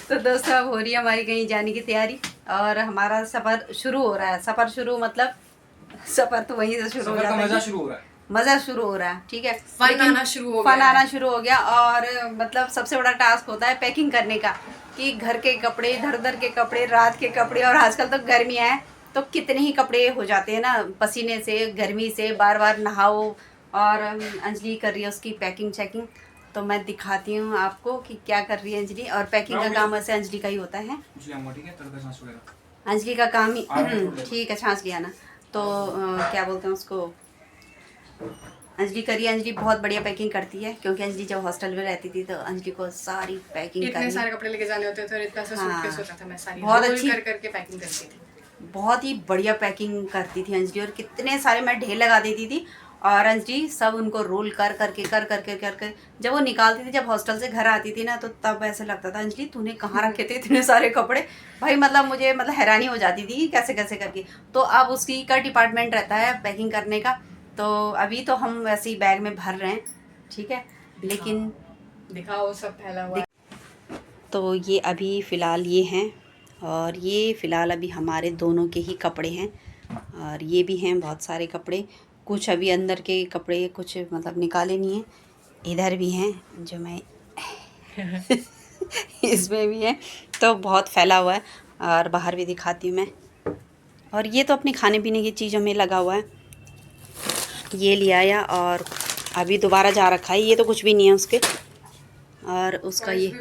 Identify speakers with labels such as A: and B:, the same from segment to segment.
A: तो दोस्तों अब हो रही है हमारी कहीं जाने की तैयारी और हमारा सफ़र शुरू हो रहा है। सफ़र शुरू मतलब सफ़र तो वहीं से शुरू हो जाता है।
B: मज़ा शुरू हो रहा है।
A: मज़ा शुरू हो रहा है, ठीक है।
C: फन आना शुरू हो गया।
A: फन आना शुरू हो गया और मतलब सबसे बड़ा टास्क होता है पैकिंग करने का, कि घर के कपड़े, इधर उधर के कपड़े, रात के कपड़े, और आजकल तो गर्मियाँ हैं तो कितने ही कपड़े हो जाते हैं ना, पसीने से, गर्मी से, बार बार नहाओ। और अंजलि कर रही है उसकी पैकिंग चेकिंग, तो मैं दिखाती हूँ आपको कि क्या कर रही है अंजलि। और पैकिंग का काम वैसे अंजलि का ही होता है। अंजलि का काम ही ठीक है, छाँच लिया ना। तो क्या बोलते हैं उसको, अंजलि करिए। अंजलि बहुत बढ़िया पैकिंग करती है, क्योंकि अंजलि जब हॉस्टल में रहती थी तो अंजलि को सारी पैकिंग
C: इतने सारे कपड़े लेके जाने होते थे और इतना सा सूटकेस होता था, मैं सारी
A: बहुत
C: रोल
A: अच्छी
C: कर करके पैकिंग करती थी।
A: बहुत ही बढ़िया पैकिंग करती थी अंजलि, और कितने सारे मैं ढेर लगा देती थी और अंजलि सब उनको रोल कर करके जब वो निकालती थी, जब हॉस्टल से घर आती थी ना, तो तब ऐसे लगता था अंजलि तूने कहाँ रखे थे इतने सारे कपड़े। भाई मतलब मुझे मतलब हैरानी हो जाती थी कि कैसे कैसे करके। तो अब उसकी का डिपार्टमेंट रहता है पैकिंग करने का, तो अभी तो हम वैसे ही बैग में भर रहे हैं, ठीक है। लेकिन
C: दिखाओ सब फैला हुआ।
A: तो ये अभी फ़िलहाल ये हैं, और ये फ़िलहाल अभी हमारे दोनों के ही कपड़े हैं, और ये भी हैं बहुत सारे कपड़े। कुछ अभी अंदर के कपड़े कुछ मतलब निकाले नहीं हैं, इधर भी हैं जो मैं इसमें भी है, तो बहुत फैला हुआ है। और बाहर भी दिखाती हूँ मैं। और ये तो अपने खाने पीने की चीज़ों में लगा हुआ है, ये ले आया और अभी दोबारा जा रखा है, ये तो कुछ भी नहीं है उसके। और उसका ये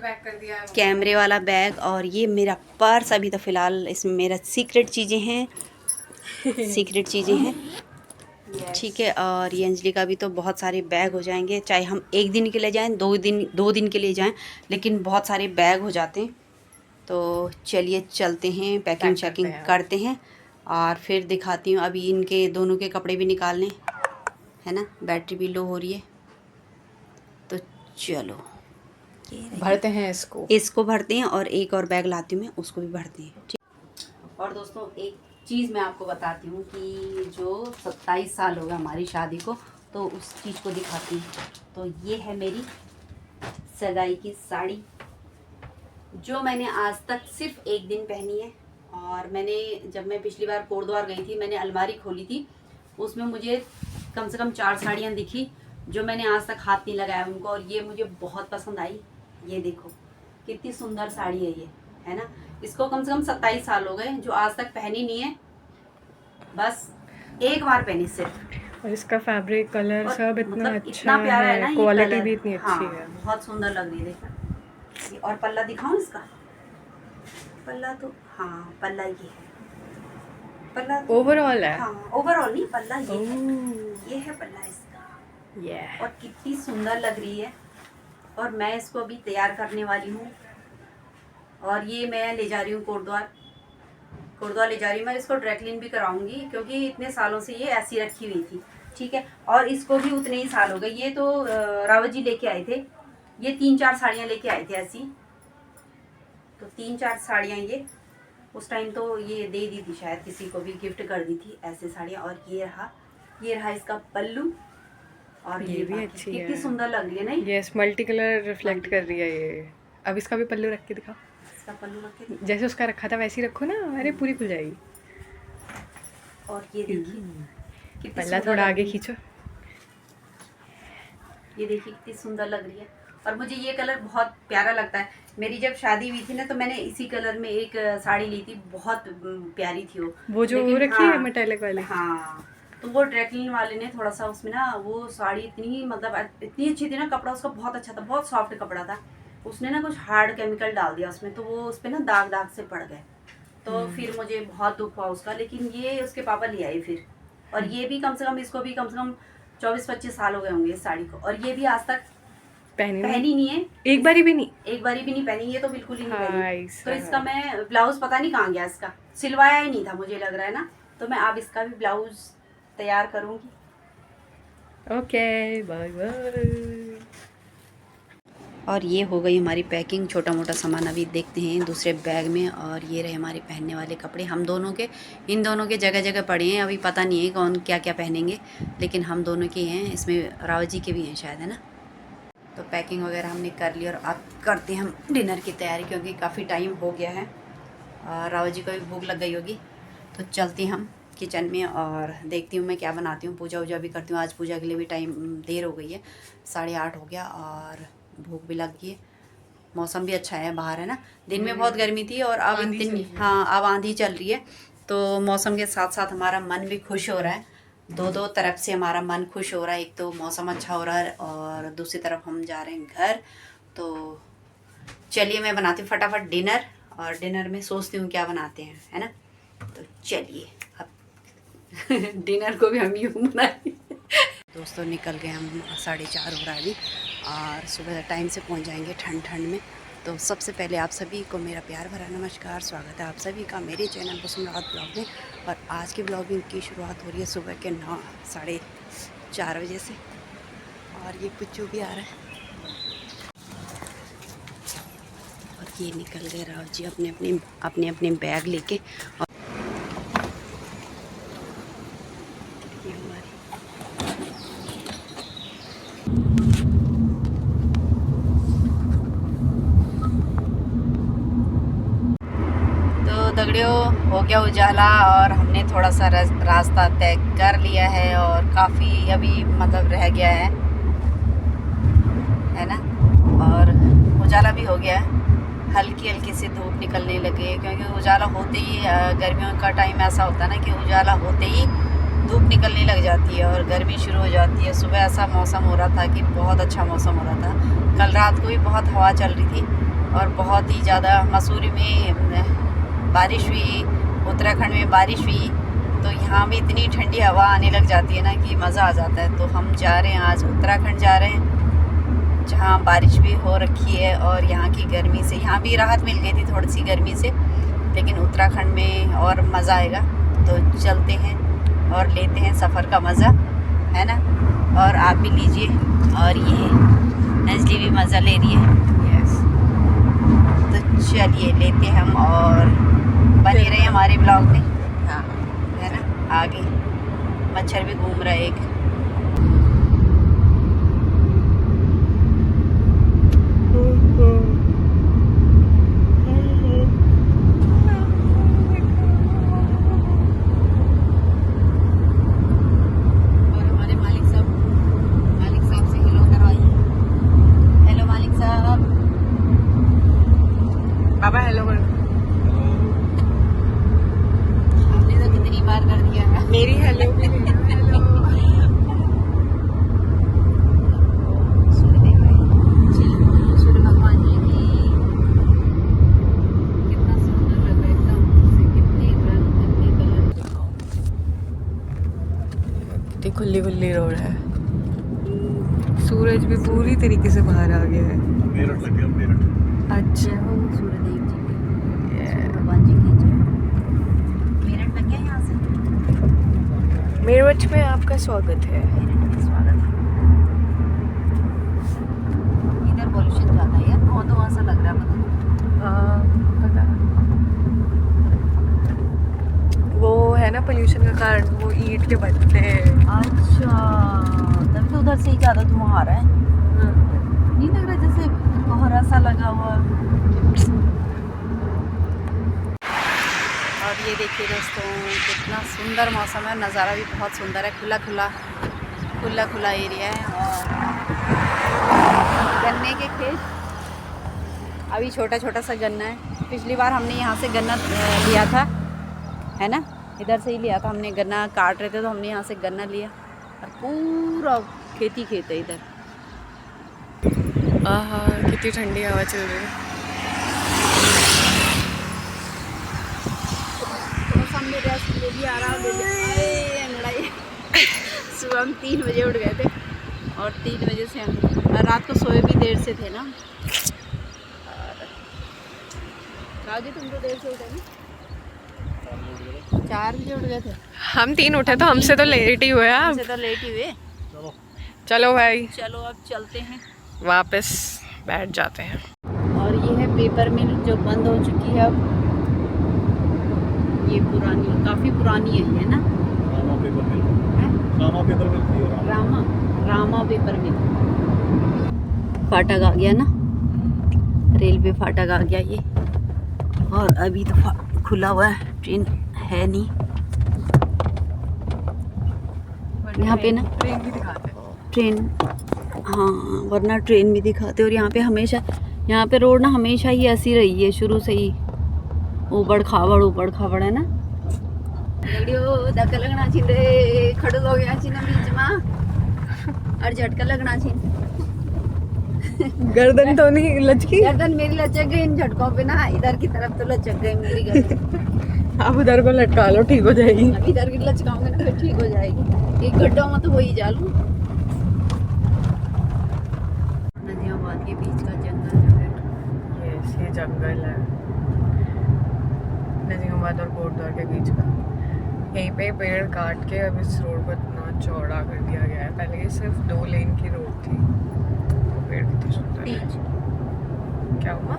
A: कैमरे वाला बैग, और ये मेरा पर्स। अभी तो फ़िलहाल इसमें मेरा सीक्रेट चीज़ें हैं सीक्रेट चीज़ें हैं, ठीक है। और ये अंजलि का भी तो बहुत सारे बैग हो जाएंगे, चाहे हम एक दिन के लिए जाएं, दो दिन के लिए जाएं, लेकिन बहुत सारे बैग हो जाते हैं। तो चलिए चलते हैं, पैकिंग चेकिंग करते हैं और फिर दिखाती हूँ। अभी इनके दोनों के कपड़े भी निकालने है ना, बैटरी भी लो हो रही है, तो चलो
C: भरते हैं
A: इसको भरते हैं, और एक और बैग लाती हूँ मैं, उसको भी भरते हैं, ठीक। और दोस्तों एक चीज़ मैं आपको बताती हूँ कि जो 27 साल हो गए हमारी शादी को, तो उस चीज़ को दिखाती हूँ। तो ये है मेरी सगाई की साड़ी, जो मैंने आज तक सिर्फ एक दिन पहनी है। और मैंने जब मैं पिछली बार कोटद्वार गई थी, मैंने अलमारी खोली थी, उसमें मुझे कम से कम 4 साड़ियाँ दिखी जो मैंने आज तक हाथ नहीं लगाया उनको, और ये मुझे बहुत पसंद आई। ये देखो कितनी सुंदर साड़ी है ये, है ना। इसको कम से कम 27 साल हो गए, जो आज तक पहनी नहीं है, बस एक बार पहनी सिर्फ।
C: और इसका फैब्रिक कलर सब इतना
A: मतलब
C: अच्छा
A: इतना प्यारा है ना,
C: क्वालिटी भी इतनी अच्छी है।
A: बहुत सुंदर लग रही है, देखो। और पल्ला दिखाऊं इसका, पल्ला तो हाँ पल्ला ये है, पल्ला तो
C: ओवरऑल है।
A: हाँ ओवरऑल नहीं, पल्ला ये है पल्ला इसका। और कितनी सुंदर लग रही है। और मैं इसको अभी तैयार करने वाली हूँ, और ये मैं ले जा रही हूँ कोटद्वार ले जा रही हूँ। मैं इसको ड्राई क्लीन भी कराऊंगी, क्योंकि इतने सालों से ये ऐसी रखी हुई थी, ठीक है। और इसको भी उतने ही साल हो गए। ये तो रावत जी लेके आए थे, ये 3-4 साड़ियाँ लेके आए थे ऐसी, तो 3-4 साड़ियाँ ये उस टाइम तो ये दे दी थी, शायद किसी को भी गिफ्ट कर दी थी ऐसे साड़ियाँ। और ये रहा इसका पल्लू, और ये भी अच्छी है, कितनी सुंदर लग रही है नहीं।
C: यस, मल्टी कलर रिफ्लेक्ट कर रही है ये। अब इसका भी पल्लू रख के दिखाओ।
A: इसका पल्लू रख के
C: जैसे उसका रखा था वैसे ही रखो ना, अरे पूरी खुल जाएगी।
A: और ये देखिए
C: पल्ला थोड़ा आगे खींचो,
A: ये देखिए कितनी सुंदर लग रही है। और मुझे ये कलर बहुत प्यारा लगता है। मेरी जब शादी हुई थी ना, तो मैंने इसी कलर में एक साड़ी ली थी, बहुत प्यारी थी वो
C: जो रखी है मेटालिक वाली।
A: हाँ, तो वो ड्राई क्लीन वाले ने थोड़ा सा उसमें ना, वो साड़ी इतनी मतलब इतनी अच्छी थी ना, कपड़ा उसका बहुत अच्छा था, बहुत सॉफ्ट कपड़ा था। उसने ना कुछ हार्ड केमिकल डाल दिया उसमें, तो वो उस पर ना दाग दाग से पड़ गए। तो फिर मुझे बहुत दुख हुआ उसका, लेकिन ये उसके पापा ले आए फिर। और ये भी कम से कम, इसको भी कम से कम 24-25 साल हो गए होंगे इस साड़ी को, और ये भी आज तक पहनी नहीं है, एक बारी भी नहीं पहनी, ये तो बिल्कुल ही नहीं पहनी। तो इसका मैं ब्लाउज पता नहीं कहाँ गया, इसका सिलवाया ही नहीं था मुझे लग रहा है ना, तो मैं अब इसका भी ब्लाउज तैयार करूँगी।
C: Okay bye bye.
A: और ये हो गई हमारी पैकिंग, छोटा मोटा सामान अभी देखते हैं दूसरे बैग में। और ये रहे हमारे पहनने वाले कपड़े, हम दोनों के, इन दोनों के जगह जगह पड़े हैं, अभी पता नहीं है कौन क्या क्या पहनेंगे, लेकिन हम दोनों के हैं, इसमें रावत जी के भी हैं शायद, है ना। तो पैकिंग वगैरह हमने कर ली और अब करते हैं हम डिनर की तैयारी, क्योंकि काफ़ी टाइम हो गया है और राव जी को भी भूख लग गई होगी। तो चलते हैं हम किचन में और देखती हूँ मैं क्या बनाती हूँ। पूजा वूजा भी करती हूँ, आज पूजा के लिए भी टाइम देर हो गई है, 8:30 हो गया और भूख भी लग गई है। मौसम भी अच्छा है बाहर, है ना। दिन में बहुत गर्मी थी और अब इतनी, हाँ अब आंधी चल रही है, तो मौसम के साथ साथ हमारा मन भी खुश हो रहा है। दो तरफ से हमारा मन खुश हो रहा है, एक तो मौसम अच्छा हो रहा है और दूसरी तरफ हम जा रहे हैं घर। तो चलिए मैं बनाती हूँ फटाफट डिनर, और डिनर में सोचती हूँ क्या बनाते हैं, है ना। तो चलिए अब डिनर को भी हम यूँ बनाएंगे। दोस्तों निकल गए हम, 4:30 हो रहा है अभी और सुबह टाइम से पहुँच जाएंगे ठंड ठंड में। तो सबसे पहले आप सभी को मेरा प्यार भरा नमस्कार, स्वागत है आप सभी का मेरे चैनल कुसुमरात ब्लॉग में। और आज की ब्लॉगिंग की शुरुआत हो रही है सुबह के 4:30 बजे से, और ये पुच्चू भी आ रहा है और ये निकल गए राव जी अपने अपने बैग लेके। और ये हमारी दगड़ियों हो गया उजाला और हमने थोड़ा सा रास्ता तय कर लिया है और काफ़ी अभी मतलब रह गया है ना। और उजाला भी हो गया है, हल्की हल्की सी धूप निकलने लगी है, क्योंकि उजाला होते ही गर्मियों का टाइम ऐसा होता है ना कि उजाला होते ही धूप निकलने लग जाती है और गर्मी शुरू हो जाती है। सुबह ऐसा मौसम हो रहा था कि बहुत अच्छा मौसम हो रहा था, कल रात को भी बहुत हवा चल रही थी और बहुत ही ज़्यादा मसूरी में बारिश हुई, उत्तराखंड में बारिश हुई, तो यहाँ भी इतनी ठंडी हवा आने लग जाती है ना कि मज़ा आ जाता है। तो हम जा रहे हैं आज उत्तराखंड जा रहे हैं, जहाँ बारिश भी हो रखी है और यहाँ की गर्मी से, यहाँ भी राहत मिल गई थी थोड़ी सी गर्मी से, लेकिन उत्तराखंड में और मज़ा आएगा। तो चलते हैं और लेते हैं सफ़र का मज़ा, है ना। और आप भी लीजिए, और ये नजली भी मज़ा ले रही है। यस, तो चलिए लेते हैं हम और बने रहे हमारे ब्लॉग में, हाँ है ना। आगे मच्छर भी घूम रहा है एक। और हमारे मालिक साहब से हेलो करवाइए। हेलो मालिक साहब।
C: पापा हेलो कर।
A: बार कर दिया है
C: मेरी हेलो भी हेलो।
A: सूर्य भगवान जी की कितना सुंदर लग रहा है, एकदम से कितने रंग कितने कलर।
C: कितनी खुली खुली रोड है, सूरज भी पूरी तरीके से बाहर आ गया है।
A: मेरठ लग गया, मेरठ।
C: अच्छा,
A: सूर्यदेव जी की, सूर्य भगवान जी की जय। मेरठ लग गया यहाँ से।
C: मेरठ में आपका स्वागत है।
A: मेरठ में स्वागत है। इधर पॉल्यूशन ज़्यादा है यार, धुआं सा लग रहा है, पता।
C: हाँ पता, वो है ना पोल्यूशन का कारण, वो ईंट के भट्टे हैं।
A: अच्छा, तभी तो उधर से ही ज़्यादा धुआं आ रहा है। नहीं लग रहा जैसे कोहरा सा लगा हुआ। और ये देखिए दोस्तों कितना सुंदर मौसम है, नज़ारा भी बहुत सुंदर है, खुला खुला एरिया है। और गन्ने के खेत, अभी छोटा छोटा सा गन्ना है। पिछली बार हमने यहाँ से गन्ना लिया था, है ना, इधर से ही लिया था हमने। गन्ना काट रहे थे तो हमने यहाँ से गन्ना लिया और पूरा खेती खेत है इधर।
C: आहा कितनी ठंडी हवा चल रही है।
A: ले भी आ रहा लड़ाई। सुबह हम 3 बजे उठ गए थे और 3 बजे से हम रात को सोए भी देर से थे ना। और राजी तुम तो देर से उठे ना, 4 बजे उठ गए थे।
C: हम 3 उठे तो हमसे तो लेट ही हुए।
A: हमसे तो लेट ही हुए।
C: चलो भाई,
A: चलो अब चलते हैं,
C: वापस बैठ जाते हैं।
A: और ये है पेपर मिल जो बंद हो चुकी है अब। ये पुरानी, काफ़ी पुरानी है ना।
B: रामा पेपर मिल थी।
A: रामा पेपर मिल। फाटक आ गया ना, रेलवे फाटक आ गया ये। और अभी तो खुला हुआ है, ट्रेन है नहीं यहाँ पे ना।
C: ट्रेन भी दिखाते हैं।
A: ट्रेन, हाँ वरना ट्रेन भी दिखाते। और यहाँ पे हमेशा, यहाँ पे रोड ना हमेशा ही ऐसी रही है शुरू से ही, ऊबड़ खाबड़ है ना। धक्का लगना चाहिए, खड़ो हो गया छी ना बीच में और झटका लगना चाहिए।
C: गर्दन तो नहीं लचकी?
A: गर्दन मेरी लचक गई इन झटकों पे ना, इधर की तरफ तो लचक गई मेरी गर्दन।
C: आप उधर को लटका लो, ठीक हो जाएगी।
A: अब इधर की लचकाऊंगे ना फिर ठीक हो जाएगी। एक गड्ढों में तो वही जालू। नदियाबाद के बीच का जंगल जो है,
C: ये जंगल है नजीमाबाद और कोटद्वार के बीच का। यहीं पे पेड़ काट के अब इस रोड को इतना चौड़ा कर दिया गया है। पहले ये सिर्फ 2 लेन की रोड थी। पेड़ कितने सुंदर है। क्या हुआ?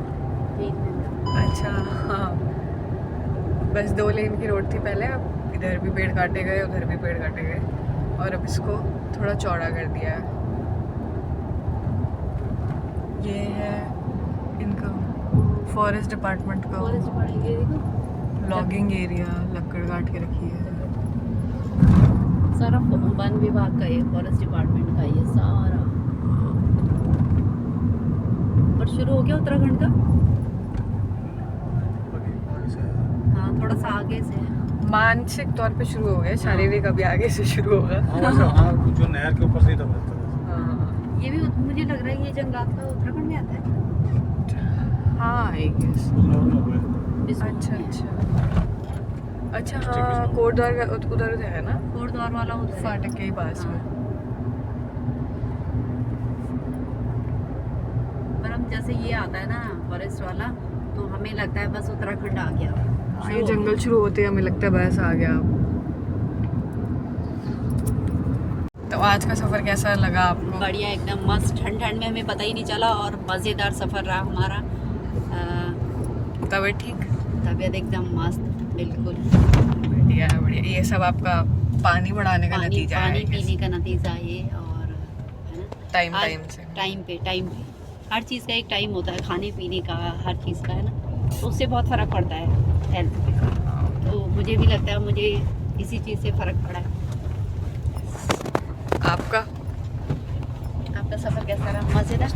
C: अच्छा हाँ, बस 2 लेन की रोड थी पहले, अब इधर भी पेड़ काटे गए, उधर भी पेड़ काटे गए और अब इसको थोड़ा चौड़ा कर दिया है। ये है इनका फॉरेस्ट डिपार्टमेंट का लॉगिंग एरिया, लकड़ काट के रखी है।
A: सारा वन विभाग का है, फॉरेस्ट डिपार्टमेंट का ये सारा। और शुरू हो गया उत्तराखंड का, हाँ थोड़ा सा आगे से है।
C: मानसिक तौर पे शुरू हो गया, शारीरिक अभी आगे से शुरू होगा।
B: जो नहर के ऊपर से ही तो बहता है।
C: हाँ
A: ये भी मुझे लग रहा है ये जंगलात का उत्तराखंड में आता है।
C: हाँ आई गेस। अच्छा अच्छा हाँ, कोटद्वार का उधर है ना,
A: कोटद्वार वाला उधर
C: फाटक के ही पास में।
A: पर हम जैसे ये आता है ना फॉरेस्ट वाला, तो हमें लगता है बस उत्तराखंड आ गया।
C: ये जंगल शुरू होते हमें लगता है बस आ गया। तो आज का सफर कैसा लगा आपको?
A: बढ़िया, एकदम मस्त। ठंड में हमें पता ही नहीं चला और मज़ेदार सफ़र रहा हमारा।
C: तबीयत ठीक?
A: तबीयत एकदम मस्त, बिल्कुल
C: बढ़िया बढ़िया। ये सब आपका पानी बढ़ाने का नतीजा है?
A: पानी पीने का नतीजा है। और है ना,
C: टाइम
A: पे हर चीज़ का एक टाइम होता है, खाने पीने का, हर चीज़ का, है ना। तो उससे बहुत फ़र्क पड़ता है हेल्थ पे। तो मुझे भी लगता है मुझे इसी चीज़ से फ़र्क पड़ा है।
C: आपका
A: सफ़र कैसा रहा? मज़ेदार।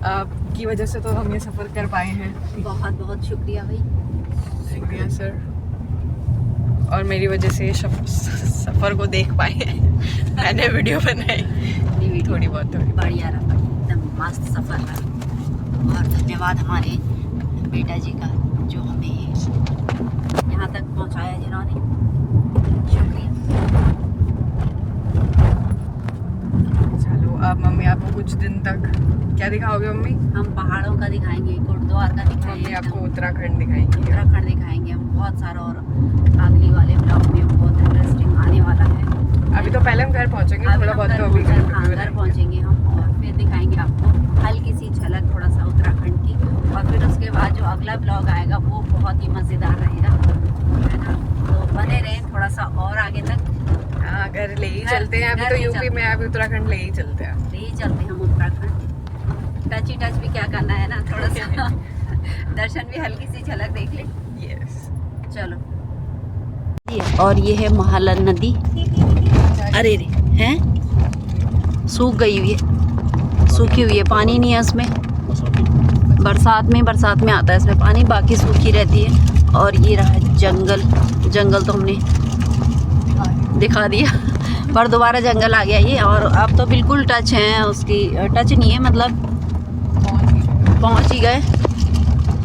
C: आपकी वजह से तो हम ये सफ़र कर पाए हैं।
A: बहुत बहुत शुक्रिया भाई।
C: शुक्रिया सर। और मेरी वजह से सफ़र को देख पाए हैं। मैंने वीडियो बनाई थोड़ी बहुत।
A: बढ़िया रहा, एकदम मस्त सफ़र रहा। और धन्यवाद हमारे बेटा जी का जो हमें यहाँ तक पहुँचाया, जिन्होंने। शुक्रिया।
C: चलो अब मम्मी आपको कुछ दिन तक क्या दिखाओगे? मम्मी
A: हम पहाड़ों का दिखाएंगे, कोटद्वार का दिखाएंगे,
C: मम्मी आपको उत्तराखंड दिखाएंगे।
A: उत्तराखंड दिखाएंगे हम बहुत सारा। और अगली वाले ब्लॉग में बहुत इंटरेस्टिंग आने वाला है।
C: अभी तो पहले हम घर पहुँचेंगे, थोड़ा बहुत तो अभी
A: घर पहुँचेंगे हम, और फिर दिखाएंगे आपको हल्की सी झलक थोड़ा सा उत्तराखंड की। और फिर उसके बाद जो अगला ब्लॉग आएगा वो बहुत ही मज़ेदार रहेगा, है ना। तो बने रहें थोड़ा सा और आगे तक।
C: हाँ घर ले ही चलते हैं। अभी तो यूपी में, अभी उत्तराखंड ले ही चलते हैं।
A: ले ही चलते हैं हम उत्तराखंड। टच भी क्या करना है ना, थोड़ा सा दर्शन भी, हल्की सी झलक देख ले।
C: यस
A: चलो। और ये है महालन नदी। अरे रे हैं, सूख गई हुई है, सूखी हुई है, पानी नहीं है उसमें। बरसात में आता है इसमें पानी, बाकी सूखी रहती है। और ये रहा जंगल तो हमने दिखा दिया, पर दोबारा जंगल आ गया ये। और अब तो बिल्कुल टच है उसकी, टच नहीं है मतलब पहुंच ही गए।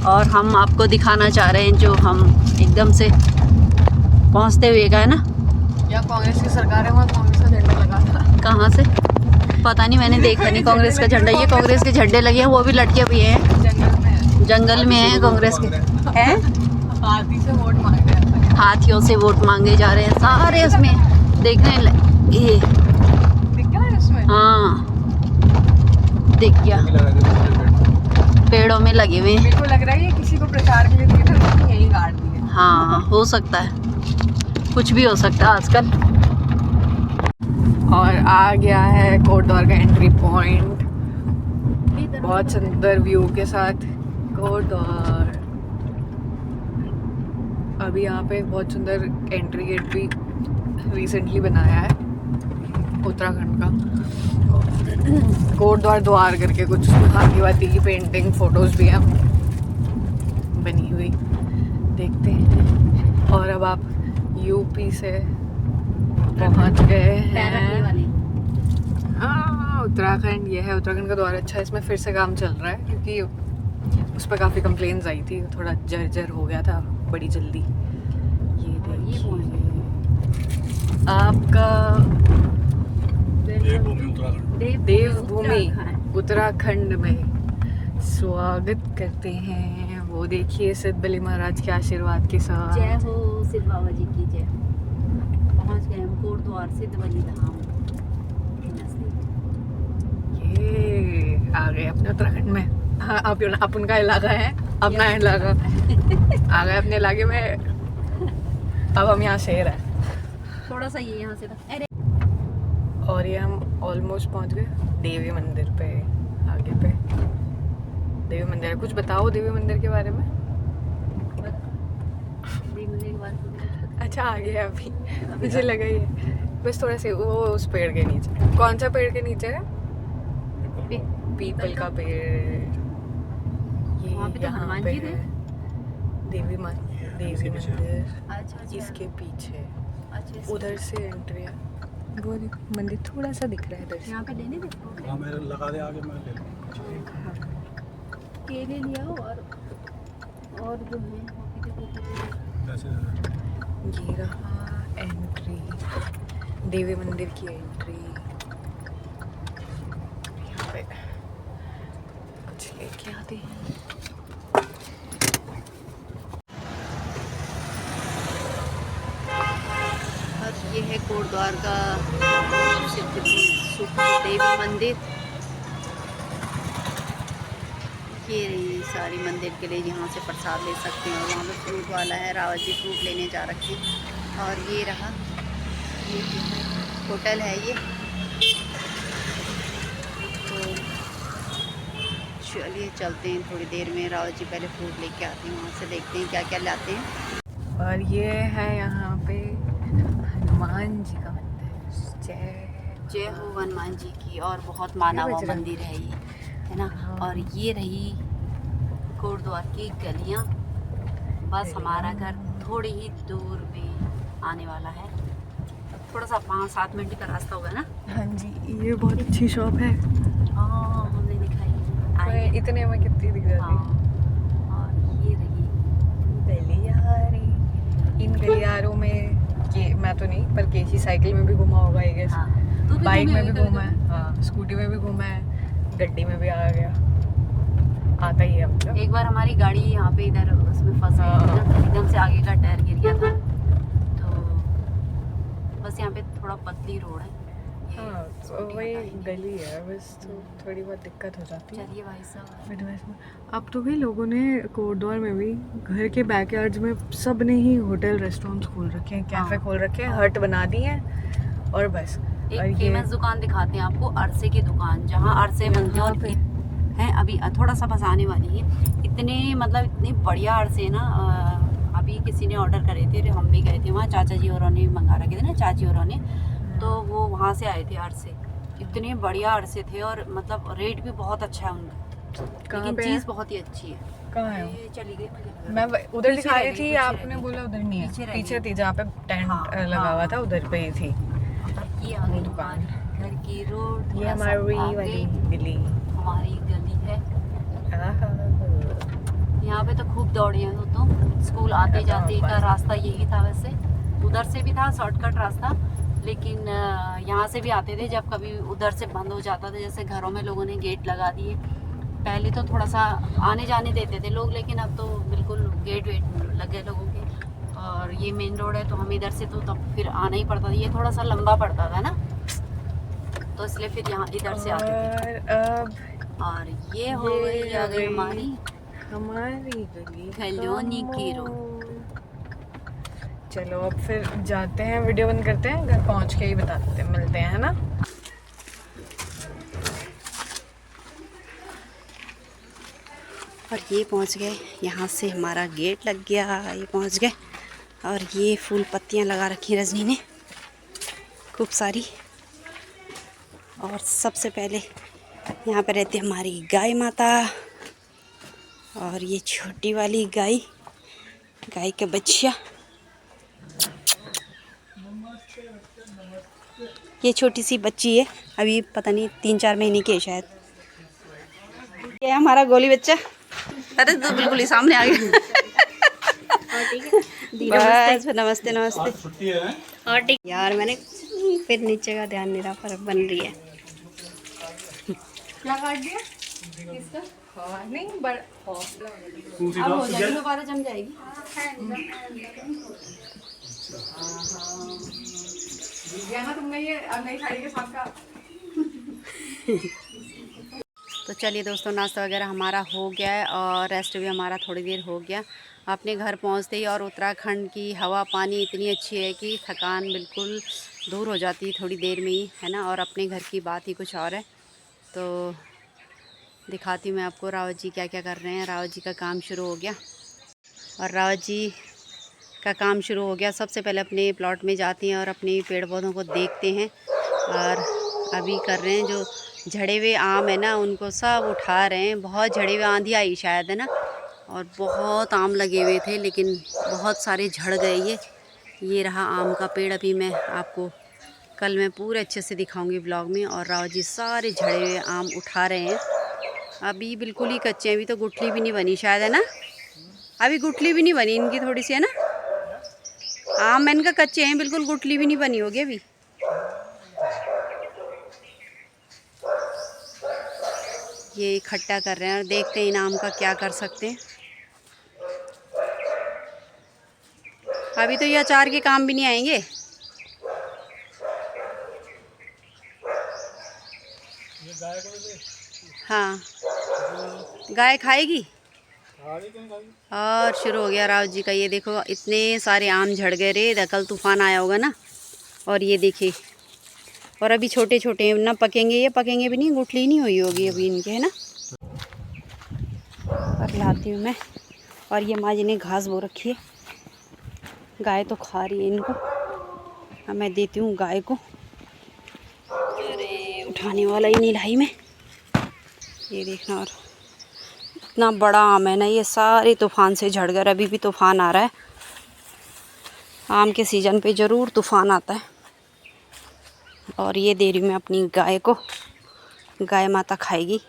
A: और हम आपको दिखाना चाह रहे हैं जो हम एकदम से पहुंचते हुए का, है ना।
C: या कांग्रेस की सरकार है, वहाँ कांग्रेस का झंडा लगा था।
A: कहाँ से पता नहीं, मैंने देखा नहीं कांग्रेस का झंडा। ये कांग्रेस के झंडे लगे हैं, वो भी लटके हुए हैं, जंगल में है कांग्रेस के। हैं
C: हाथी से वोट मांग रहे हैं,
A: हाथियों से वोट मांगे जा रहे हैं सारे उसमें देखने ये।
C: दिख गया है उसमें?
A: हाँ दिख गया, पेड़ों में लगे हुए हैं।
C: मेरे को लग रहा है ये किसी को प्रचार के लिए दिए थे, लेकिन यही गाड़ दिए।
A: हाँ हो सकता है, कुछ भी हो सकता है आजकल।
C: और आ गया है कोटद्वार का एंट्री पॉइंट, बहुत सुंदर व्यू के साथ कोटद्वार। अभी यहाँ पे एक बहुत सुंदर एंट्री गेट भी रिसेंटली बनाया है उत्तराखंड का, कोटद्वार द्वार करके कुछ, उसमें हाथी वाथी की पेंटिंग फोटोज भी हैं बनी हुई, देखते हैं। और अब आप यूपी से पहुंच गए हैं उत्तराखंड। ये है उत्तराखंड का द्वार। अच्छा, इसमें फिर से काम चल रहा है क्योंकि उस पर काफ़ी कंप्लेंट्स आई थी, थोड़ा जर्जर हो गया था बड़ी जल्दी। ये देखिए आपका देवभूमि उत्तराखंड में स्वागत करते हैं। वो देखिए सिद्ध बली महाराज के आशीर्वाद के साथ।
A: जय हो सिद्ध बाबा जी की जय। पहुंच गए हम कोटद्वार सिद्ध बली धाम।
C: ये आ गए अपने उत्तराखंड में। हाँ, अब उनका इलाका है, अपना इलाका आ गए अपने इलाके में। अब हम यहाँ शेर है
A: थोड़ा सा, ये यहाँ से अरे।
C: और ये हम ऑलमोस्ट पहुँच गए देवी मंदिर पे। आगे पे देवी मंदिर है। कुछ बताओ देवी मंदिर के बारे में। अच्छा, आगे है अभी, मुझे लगा ही है बस थोड़ा से। वो उस पेड़ के नीचे, कौन सा पेड़ के नीचे है? पीपल का पेड़। ये
A: वहाँ पे तो
C: यहाँ
A: हनुमान
C: पे
A: जी थे।
C: है देवी मंदिर।
A: अच्छा
C: इसके पीछे
A: अच्छा,
C: उधर से एंट्री है। वो मंदिर थोड़ा सा दिख रहा है इधर से।
A: यहाँ पे लेने दे।
B: हाँ, मेरे लगा दे आगे, मैं ले लूँ।
A: केले लिया और जो है
B: कैसे
C: ये रहा एंट्री, देवी मंदिर की एंट्री। यहाँ पे कुछ लेके आते हैं।
A: और ये है कोटद्वार का सिद्ध देवी मंदिर। ये रही सारी मंदिर के लिए यहाँ से प्रसाद ले सकते हैं। और वहाँ पे फ्रूट वाला है, रावत जी फ्रूट लेने जा रखे हैं। और ये रहा, ये होटल है ये। तो चलिए चलते हैं थोड़ी देर में। रावत जी पहले फ्रूट लेके आते हैं, वहाँ से देखते हैं क्या क्या लाते हैं।
C: और ये है यहाँ पे हनुमान जी का मंदिर।
A: जय हो हनुमान जी की। और बहुत माना हुआ मंदिर है ये, है ना। और ये रही कोटद्वार की गलियाँ। बस हमारा घर थोड़ी ही दूर में आने वाला है, थोड़ा सा 5-7 मिनट का रास्ता होगा ना।
C: हाँ जी, ये बहुत अच्छी शॉप है।
A: हाँ, हमने दिखाई
C: इतने में कितनी दिख जाती।
A: और ये रही
C: गलियारे। इन गलियारों में मैं तो नहीं, पर केशी साइकिल में भी घुमा होगा आई गेस। बाइक में भी घूमा है, हाँ, स्कूटी में भी घूमा है, गड्डी में भी आ गया, आता ही है मतलब।
A: एक बार हमारी गाड़ी यहाँ पे इधर उसमें फंस गई, एकदम से आगे का टायर गिर गया था। तो बस यहाँ पे थोड़ा पतली रोड है।
C: हाँ, तो वही गली है बस, तो थोड़ी बहुत दिक्कत हो जाती है।
A: चलिए भाई साहब,
C: अब तो भी लोगों ने कोटद्वार में भी घर के बैकयार्ड्स में सब ने ही होटल रेस्टोरेंट्स खोल रखे हैं, कैफे खोल रखे हैं, हट बना दी हैं। और बस
A: एक फेमस दुकान दिखाते हैं आपको, अरसे की दुकान, जहाँ अरसे बनते हैं हैं। अभी थोड़ा सा बस आने वाली है। इतने बढ़िया अरसे ना। अभी किसी ने ऑर्डर करे थे, हम भी गए थे वहाँ, चाचा जी और ने मंगा रखे थे ना, चाची और ने, तो वो वहाँ से आए थे अरसे। इतने बढ़िया अरसे थे और मतलब रेट भी बहुत अच्छा है उनका, लेकिन चीज़ बहुत ही अच्छी है।
C: कहाँ है?
A: ये चली गई मुझे,
C: मैं उधर दिखा रही थी, आपने बोला उधर नहीं है, पीछे थी जहाँ पे टेंट लगा हुआ था, उधर पे ही थी
A: ये आगे दुकान, घर की रोड।
C: ये हमारी वाली गली,
A: हमारी गली है। यहाँ पे तो खूब दौड़े हैं तो स्कूल आते जाते का रास्ता यही था। वैसे उधर से भी था शॉर्टकट रास्ता, लेकिन यहाँ से भी आते थे जब कभी उधर से बंद हो जाता था। जैसे घरों में लोगों ने गेट लगा दिए, पहले तो थोड़ा सा आने जाने देते थे लोग, लेकिन अब तो बिल्कुल गेट वेट लगे लोगों के। और ये मेन रोड है, तो हम इधर से तो तब फिर आना ही पड़ता था। ये थोड़ा सा लंबा पड़ता था ना, तो इसलिए फिर यहाँ इधर से आते थे। और ये हो गई आ गई हमारी
C: गली
A: कॉलोनी की रोड।
C: चलो अब फिर जाते हैं, वीडियो बंद करते हैं, घर पहुंच के ही बताते हैं, मिलते हैं, है ना।
A: और ये पहुंच गए, यहाँ से हमारा गेट लग गया, ये पहुंच गए। और ये फूल पत्तियां लगा रखी रजनी ने खूब सारी। और सबसे पहले यहाँ पे रहती है हमारी गाय माता, और ये छोटी वाली गाय, गाय के बच्चिया। ये छोटी सी बच्ची है, अभी पता नहीं 3-4 महीने की है शायद। ये हमारा गोली बच्चा, अरे तो बिल्कुल ही सामने आ गया। बस नमस्ते नमस्ते।
B: छुट्टी है
A: और ठीक यार, मैंने फिर नीचे का ध्यान नहीं रहा, पर बन रही है।
C: क्या काट दिया इसका? हाँ नहीं
A: अब हो जाएगी, दोबारा जम जाएगी।
C: यहाँ तुमने ये नई साड़ी के साथ का।
A: तो चलिए दोस्तों, नाश्ता वगैरह हमारा हो गया है और रेस्ट भी हमारा थोड़ी देर हो गया। अपने घर पहुंचते ही और उत्तराखंड की हवा पानी इतनी अच्छी है कि थकान बिल्कुल दूर हो जाती है थोड़ी देर में ही, है ना। और अपने घर की बात ही कुछ और है। तो दिखाती हूँ मैं आपको रावत जी क्या क्या कर रहे हैं। रावत जी का काम शुरू हो गया, और रावत जी का काम शुरू हो गया। सबसे पहले अपने प्लॉट में जाती हैं और अपने पेड़ पौधों को देखते हैं। और अभी कर रहे हैं जो झड़े हुए आम है ना, उनको सब उठा रहे हैं। बहुत झड़े हुए, आंधी आई शायद, है ना। और बहुत आम लगे हुए थे, लेकिन बहुत सारे झड़ गए। ये रहा आम का पेड़। अभी मैं आपको कल मैं पूरे अच्छे से दिखाऊंगी ब्लॉग में। और रावत जी सारे झड़े हुए आम उठा रहे हैं। अभी बिल्कुल ही कच्चे हैं, अभी तो गुठली भी नहीं बनी शायद, है ना। अभी गुठली भी नहीं बनी इनकी, थोड़ी सी, है ना। आम इनका कच्चे हैं बिल्कुल, गुठली भी नहीं बनी होगी अभी। ये इकट्ठा कर रहे हैं और देखते हैं इन आम का क्या कर सकते हैं। अभी तो ये अचार के काम भी नहीं आएंगे। हाँ, गाय खाएगी। और शुरू हो गया रावत जी का। ये देखो, इतने सारे आम झड़ गए रे, कल तूफान आया होगा ना। और ये देखिए, और अभी छोटे छोटे ना पकेंगे, ये पकेंगे भी नहीं, गुठली नहीं हुई होगी अभी इनके, है ना। और लाती हूँ मैं। और ये माँ जी ने घास बो रखी है, गाय तो खा रही है इनको। अब मैं देती हूँ गाय को। अरे उठाने वाला ही नहीं लाई मैं। ये देखना, और इतना बड़ा आम है ना, ये सारे तूफान से झड़ गए। अभी भी तूफान आ रहा है। आम के सीज़न पे ज़रूर तूफान आता है। और ये दे रही हूँ मैं अपनी गाय को। गाय माता खाएगी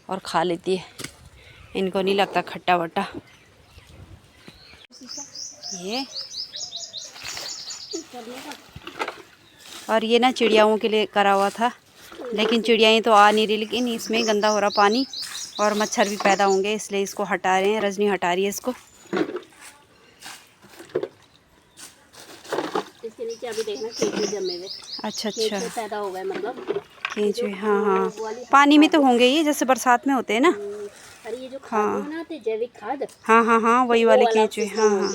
A: और खा लेती है, इनको नहीं लगता खट्टा वट्टा। ये और ये ना चिड़ियाओं के लिए करा हुआ था, लेकिन चिड़ियाएँ तो आ नहीं रही, लेकिन इसमें गंदा हो रहा पानी और मच्छर भी पैदा होंगे, इसलिए इसको हटा रहे हैं। रजनी हटा रही है इसको।
D: इसके नीचे अभी देखना केंचुए जमे हुए।
A: अच्छा
D: केंचुए पैदा हो गए, मतलब
A: केंचुए। हाँ हाँ, पानी में तो होंगे ये, जैसे बरसात में होते हैं ना।
D: अरे ये जो खाद बनाते जैविक खाद,
A: हाँ हाँ हाँ, वही वाले केंचुए। हाँ हाँ,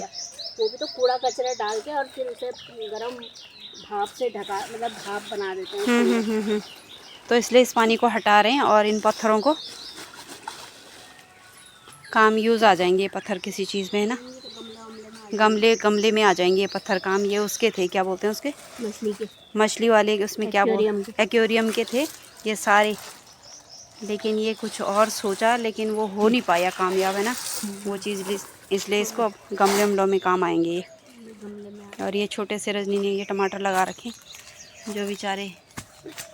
D: वो भी तो कूड़ा कचरा डाल के और फिर उसे गरम भाप से ढका, मतलब भाप बना देते हैं।
A: तो इसलिए इस पानी को हटा रहे हैं। और इन पत्थरों को काम यूज़ आ जाएंगे, ये पत्थर किसी चीज़ में, है ना। गमले में आ जाएंगे ये पत्थर काम। ये उसके थे, क्या बोलते हैं उसके, मछली वाले, उसमें क्या बोलते, एक्वेरियम के थे ये सारे। लेकिन ये कुछ और सोचा, लेकिन वो हो नहीं पाया कामयाब, है ना वो चीज़। इसलिए इसको अब गमलों में काम आएंगे ये। और ये छोटे से रजनी ने ये टमाटर लगा रखे, जो बेचारे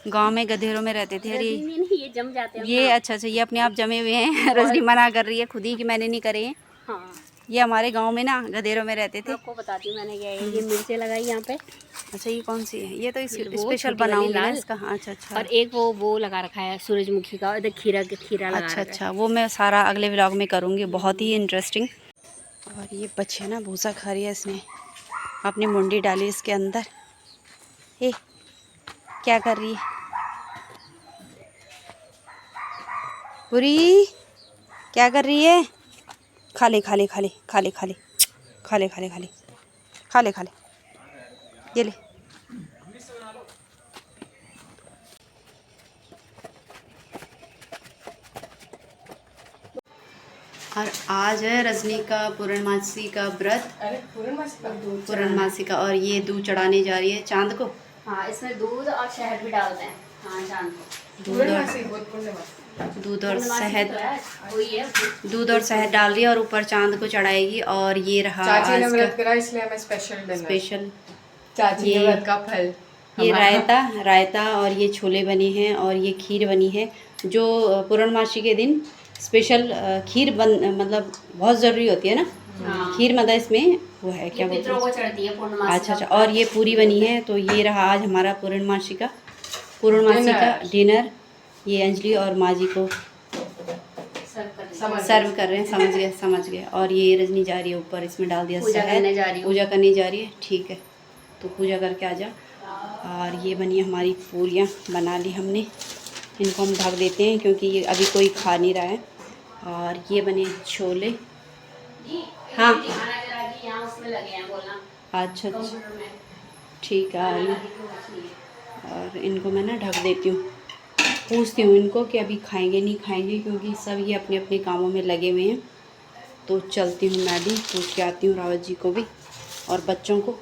A: गांव में गधेरों में रहते थे। अरे
D: ये जम जाते हैं।
A: ये अच्छा, ये अपने आप जमे हुए हैं। रजनी मना कर रही है खुद ही कि मैंने नहीं करे हैं।
D: हाँ,
A: ये हमारे गांव में ना गधेरों में रहते थे।
D: आपको बताती हूँ मैंने क्या है। ये मिर्चें लगाई यहाँ पे।
A: अच्छा, ये कौन सी है? ये तो स्पेशल बनाऊंगी ना इसका। अच्छा।
D: और एक वो लगा रखा है सूरजमुखी का, इधर खीरा लगा रखा है।
A: अच्छा, वो मैं सारा अगले व्लॉग में करूँगी, बहुत ही इंटरेस्टिंग। और ये बच्चे ना भूसा खा रही है, इसने अपनी मुंडी डाली इसके अंदर। ए, क्या कर रही है पूरी, क्या कर रही है? खा ले। खा ले ये ले। और आज है रजनी का पूर्णमासी का व्रत।
C: अरे पूर्णमासी का दूध
A: पूर्णमासी का, और ये दूध चढ़ाने जा रही है चांद को।
D: हाँ, इसमें दूध और शहद भी डालते हैं। हाँ, चांद को
C: पूर्णमासी बहुत पूर्णमासी
A: दूध और शहद,
D: तो है, वही है।
A: दूध और शहद डाल रही है और ऊपर चांद को चढ़ाएगी। और ये रहा
C: चाची ने
A: आज
C: व्रत
A: का
C: करा इसलिए हमें स्पेशल डिनर।
A: स्पेशल
C: चाची के
A: ये-
C: व्रत का फल
A: ये
C: हमारा।
A: रायता और ये छोले बने हैं और ये खीर बनी है। जो पूर्णमासी के दिन स्पेशल खीर मतलब बहुत ज़रूरी होती है ना।
D: हाँ।
A: खीर मतलब इसमें वो है क्या
D: ये
A: बोलते
D: पितरों
A: हैं।
D: को चढ़ती है पूर्णमासी
A: अच्छा
D: का
A: अच्छा, और ये पूरी बनी है। तो ये रहा आज हमारा पूर्णमासी का डिनर। ये अंजलि और माँ जी को सर्व कर रहे हैं। समझ गए। और ये रजनी जा रही है ऊपर, इसमें डाल दिया
D: पूजा
A: शहद।
D: करने जा रही हूँ।
A: पूजा करने जा रही है, ठीक है। तो पूजा करके आ जा। और ये बनी हमारी पूरियाँ बना ली हमने। इनको हम ढक देते हैं क्योंकि ये अभी कोई खा नहीं रहा है। और ये बने छोले। हाँ
D: यहाँ उसमें लगे हैं बोलना
A: अच्छा अच्छा,
D: कंप्यूटर में।
A: ठीक है। और इनको मैं ना ढक देती हूँ। पूछती हूँ इनको कि अभी खाएंगे नहीं खाएंगे, क्योंकि सब ये अपने अपने कामों में लगे हुए हैं। तो चलती हूँ मैं भी पूछ के आती हूँ रावत जी को भी और बच्चों को।